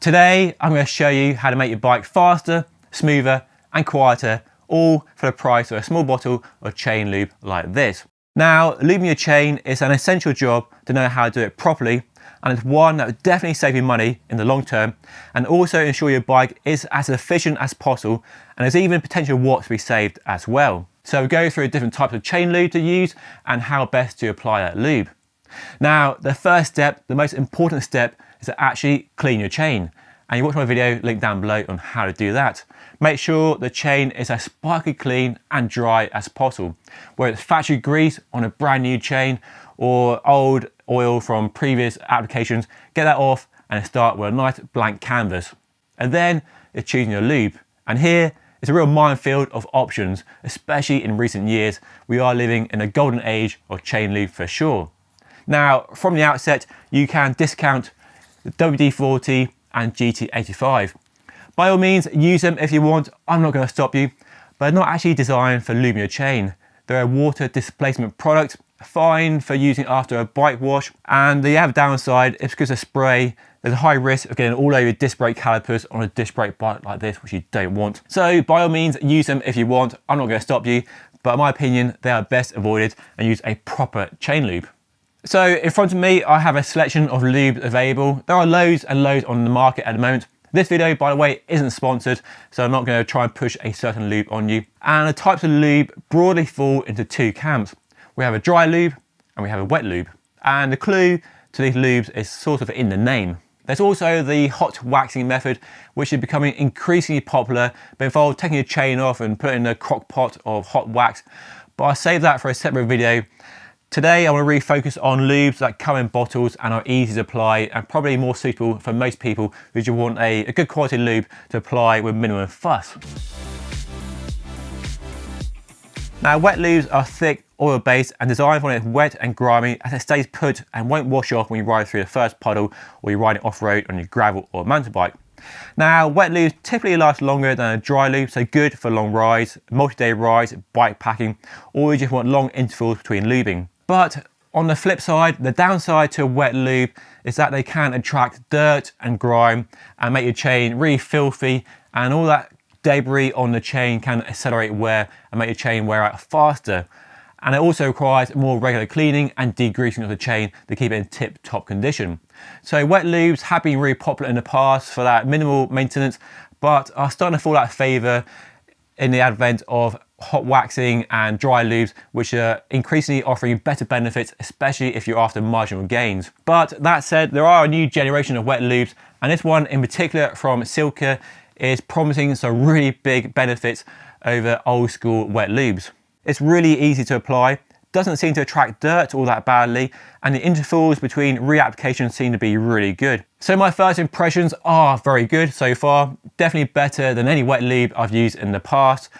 Today, I'm going to show you how to make your bike faster, smoother and quieter, all for the price of a small bottle of chain lube like this. Now, lubing your chain is an essential job to know how to do it properly, and it's one that will definitely save you money in the long term and also ensure your bike is as efficient as possible, and there's even potential watts to be saved as well. So we'll go through different types of chain lube to use and how best to apply that lube. Now, the first step, the most important step, is to actually clean your chain. And you watch my video, link down below, on how to do that. Make sure the chain is as sparkly clean and dry as possible. Whether it's factory grease on a brand new chain or old oil from previous applications, get that off and start with a nice blank canvas. And then it's choosing your lube. And here it's a real minefield of options, especially in recent years. We are living in a golden age of chain lube for sure. Now, from the outset, you can discount the WD-40 and GT85. By all means, use them if you want. I'm not going to stop you, but they're not actually designed for lubing your chain. They're a water displacement product, fine for using after a bike wash, and the other downside is because of spray, there's a high risk of getting all over your disc brake calipers on a disc brake bike like this, which you don't want. So by all means, use them if you want. I'm not going to stop you, but in my opinion, they are best avoided and use a proper chain lube. So in front of me, I have a selection of lubes available. There are loads and loads on the market at the moment. This video, by the way, isn't sponsored, so I'm not going to try and push a certain lube on you. And the types of lube broadly fall into two camps. We have a dry lube and we have a wet lube. And the clue to these lubes is sort of in the name. There's also the hot waxing method, which is becoming increasingly popular, but involves taking your chain off and putting in a crock pot of hot wax. But I'll save that for a separate video. Today I want to really focus on lubes that come in bottles and are easy to apply and probably more suitable for most people who just want a good quality lube to apply with minimum fuss. Now, wet lubes are thick, oil-based and designed for when it's wet and grimy, as it stays put and won't wash off when you ride through the first puddle or you're riding off-road on your gravel or mountain bike. Now, wet lubes typically last longer than a dry lube, so good for long rides, multi-day rides, bike packing, or you just want long intervals between lubing. But on the flip side, the downside to a wet lube is that they can attract dirt and grime and make your chain really filthy, and all that debris on the chain can accelerate wear and make your chain wear out faster. And it also requires more regular cleaning and degreasing of the chain to keep it in tip-top condition. So wet lubes have been really popular in the past for that minimal maintenance, but are starting to fall out of favour in the advent of hot waxing and dry lubes, which are increasingly offering better benefits, especially if you're after marginal gains. But that said, there are a new generation of wet lubes, and this one in particular from Silka is promising some really big benefits over old school wet lubes. It's really easy to apply, doesn't seem to attract dirt all that badly, and the intervals between reapplications seem to be really good. So my first impressions are very good so far, definitely better than any wet lube I've used in the past.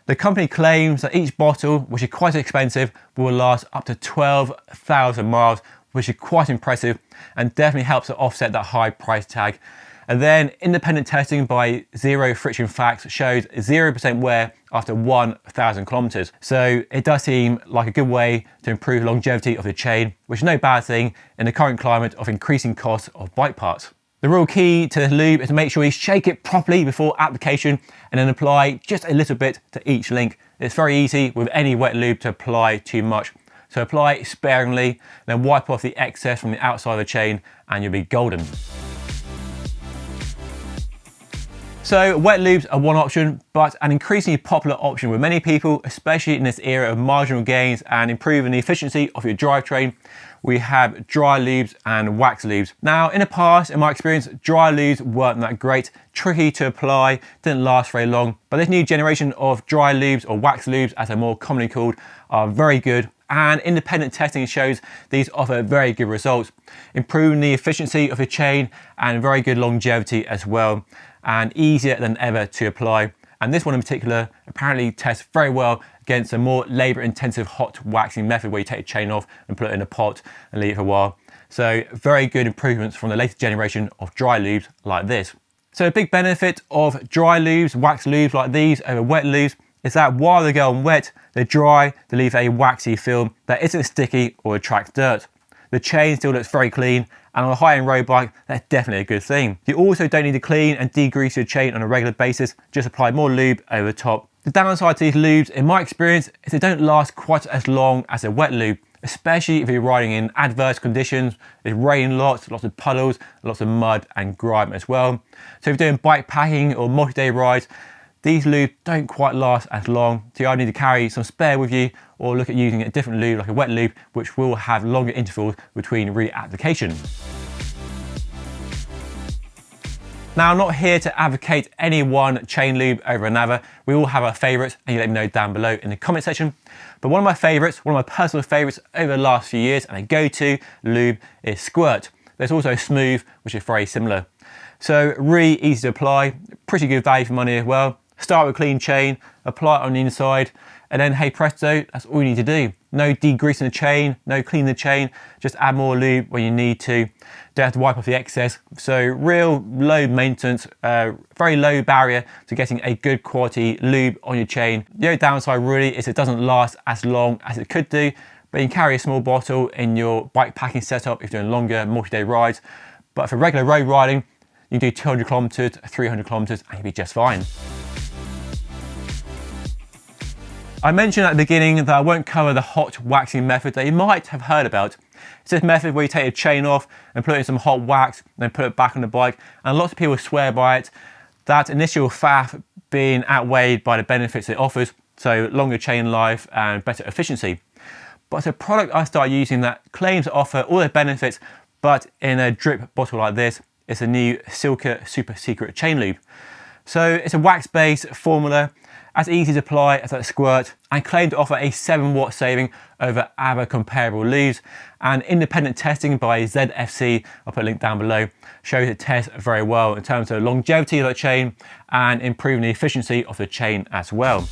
The company claims that each bottle, which is quite expensive, will last up to 12,000 miles, which is quite impressive and definitely helps to offset that high price tag. And then independent testing by Zero Friction Facts shows 0% wear after 1,000 kilometers. So it does seem like a good way to improve longevity of the chain, which is no bad thing in the current climate of increasing costs of bike parts. The real key to the lube is to make sure you shake it properly before application and then apply just a little bit to each link. It's very easy with any wet lube to apply too much. So apply sparingly, then wipe off the excess from the outside of the chain and you'll be golden. So wet lubes are one option, but an increasingly popular option with many people, especially in this era of marginal gains and improving the efficiency of your drivetrain. We have dry lubes and wax lubes. Now, in the past, in my experience, dry lubes weren't that great, tricky to apply, didn't last very long. But this new generation of dry lubes, or wax lubes as they're more commonly called, are very good. And independent testing shows these offer very good results, improving the efficiency of the chain and very good longevity as well, and easier than ever to apply. And this one in particular apparently tests very well against a more labor-intensive hot waxing method where you take the chain off and put it in a pot and leave it for a while. So very good improvements from the latest generation of dry lubes like this. So a big benefit of dry lubes, wax lubes like these over wet lubes is that while they go on wet, they're dry, they leave a waxy film that isn't sticky or attracts dirt. The chain still looks very clean And on a high-end road bike, that's definitely a good thing. You also don't need to clean and degrease your chain on a regular basis, just apply more lube over the top. The downside to these lubes, in my experience, is they don't last quite as long as a wet lube, especially if you're riding in adverse conditions. It's raining lots of puddles, lots of mud and grime as well. So if you're doing bike packing or multi-day rides, these lubes don't quite last as long, so you either need to carry some spare with you or look at using a different lube like a wet lube, which will have longer intervals between reapplication. Now, I'm not here to advocate any one chain lube over another. We all have our favourites, and you let me know down below in the comment section. But one of my favourites, one of my personal favourites over the last few years, and a go-to lube, is Squirt. There's also Smooth, which is very similar. So really easy to apply, pretty good value for money as well. Start with a clean chain, apply it on the inside, and then hey presto, that's all you need to do. No degreasing the chain, no cleaning the chain, just add more lube when you need to. Don't have to wipe off the excess. So real low maintenance, very low barrier to getting a good quality lube on your chain. The only downside really is it doesn't last as long as it could do, but you can carry a small bottle in your bike packing setup if you're doing longer multi-day rides. But for regular road riding, you can do 200 kilometers, 300 kilometers, and you'll be just fine. I mentioned at the beginning that I won't cover the hot waxing method that you might have heard about. It's this method where you take a chain off and put it in some hot wax and then put it back on the bike, and lots of people swear by it. That initial faff being outweighed by the benefits it offers, so longer chain life and better efficiency. But it's a product I started using that claims to offer all the benefits, but in a drip bottle like this. It's a new Silka Super Secret Chain Lube. So it's a wax-based formula, as easy to apply as that Squirt, and claimed to offer a 7-watt saving over other comparable lubes. And independent testing by ZFC, I'll put a link down below, shows it tests very well in terms of longevity of the chain and improving the efficiency of the chain as well.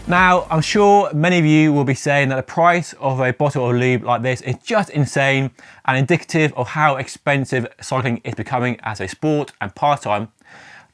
Now, I'm sure many of you will be saying that the price of a bottle of lube like this is just insane and indicative of how expensive cycling is becoming as a sport and pastime.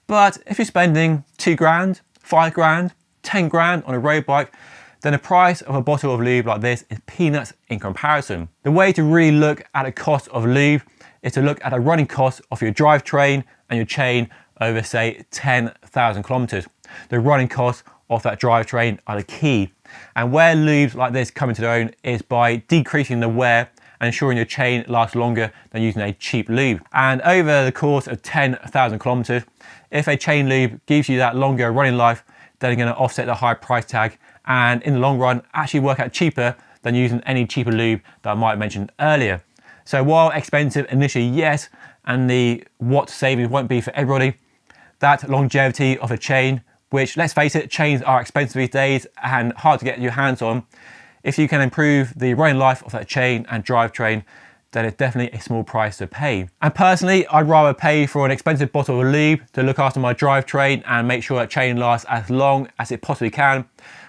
But if you're spending 2 grand, 5 grand, 10 grand on a road bike, then the price of a bottle of lube like this is peanuts in comparison. The way to really look at the cost of lube is to look at the running cost of your drivetrain and your chain over, say, 10,000 kilometers. The running costs of that drivetrain are the key. And where lubes like this come into their own is by decreasing the wear and ensuring your chain lasts longer than using a cheap lube. And over the course of 10,000 kilometers, if a chain lube gives you that longer running life, then you're going to offset the high price tag and in the long run actually work out cheaper than using any cheaper lube that I might have mentioned earlier. So while expensive initially, yes, and the watt savings won't be for everybody, that longevity of a chain, which let's face it, chains are expensive these days and hard to get your hands on. If you can improve the running life of that chain and drivetrain, then it's definitely a small price to pay. And personally, I'd rather pay for an expensive bottle of lube to look after my drivetrain and make sure that chain lasts as long as it possibly can,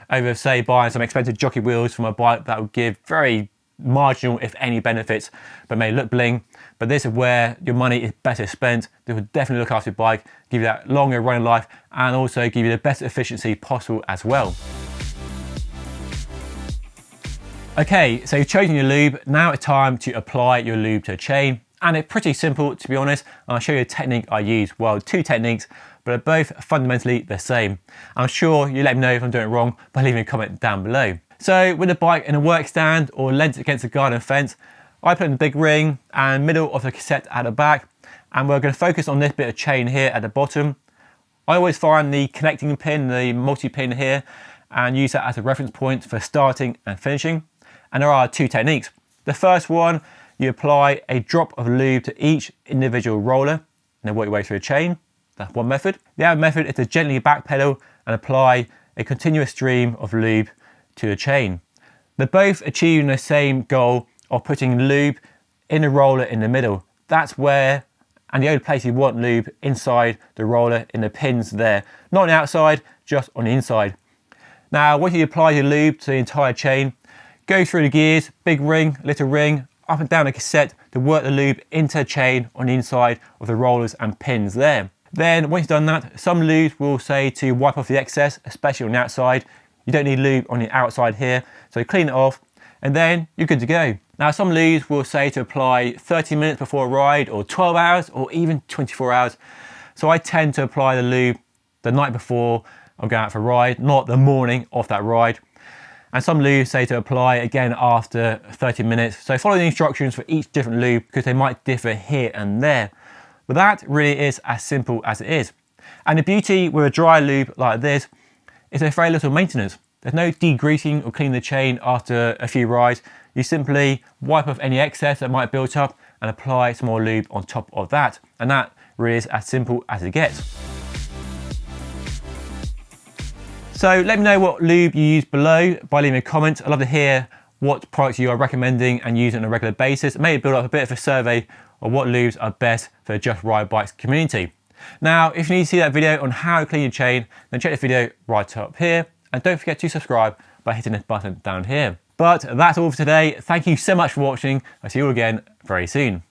over say buying some expensive jockey wheels for my bike that would give very marginal, if any, benefits, but may look bling. But this is where your money is better spent. This will definitely look after your bike, give you that longer running life, and also give you the best efficiency possible as well. Okay, so you've chosen your lube, now it's time to apply your lube to a chain. And it's pretty simple, to be honest, and I'll show you a technique I use. Well, 2 techniques, but they're both fundamentally the same. I'm sure you let me know if I'm doing it wrong by leaving a comment down below. So with the bike in a work stand or leant against a garden fence, I put in the big ring and middle of the cassette at the back, and we're going to focus on this bit of chain here at the bottom. I always find the connecting pin, the multi-pin here, and use that as a reference point for starting and finishing. And there are 2 techniques. The first one, you apply a drop of lube to each individual roller and then work your way through a chain. That's one method. The other method is to gently backpedal and apply a continuous stream of lube to a chain. They're both achieving the same goal of putting lube in the roller in the middle. That's where, and the only place you want lube, inside the roller in the pins there. Not on the outside, just on the inside. Now, once you apply your lube to the entire chain, go through the gears, big ring, little ring, up and down the cassette to work the lube into a chain on the inside of the rollers and pins there. Then once you've done that, some lubes will say to wipe off the excess, especially on the outside. You don't need lube on the outside here, so clean it off and then you're good to go. Now some lubes will say to apply 30 minutes before a ride, or 12 hours, or even 24 hours. So I tend to apply the lube the night before I'm going out for a ride, not the morning of that ride. And some lubes say to apply again after 30 minutes. So follow the instructions for each different lube because they might differ here and there. But that really is as simple as it is. And the beauty with a dry lube like this is there's very little maintenance. There's no degreasing or cleaning the chain after a few rides. You simply wipe off any excess that might build up and apply some more lube on top of that. And that really is as simple as it gets. So let me know what lube you use below by leaving a comment. I'd love to hear what products you are recommending and using on a regular basis. Maybe build up a bit of a survey of what lubes are best for the Just Ride Bikes community. Now, if you need to see that video on how to clean your chain, then check the video right up here. And don't forget to subscribe by hitting this button down here. But that's all for today. Thank you so much for watching. I'll see you all again very soon.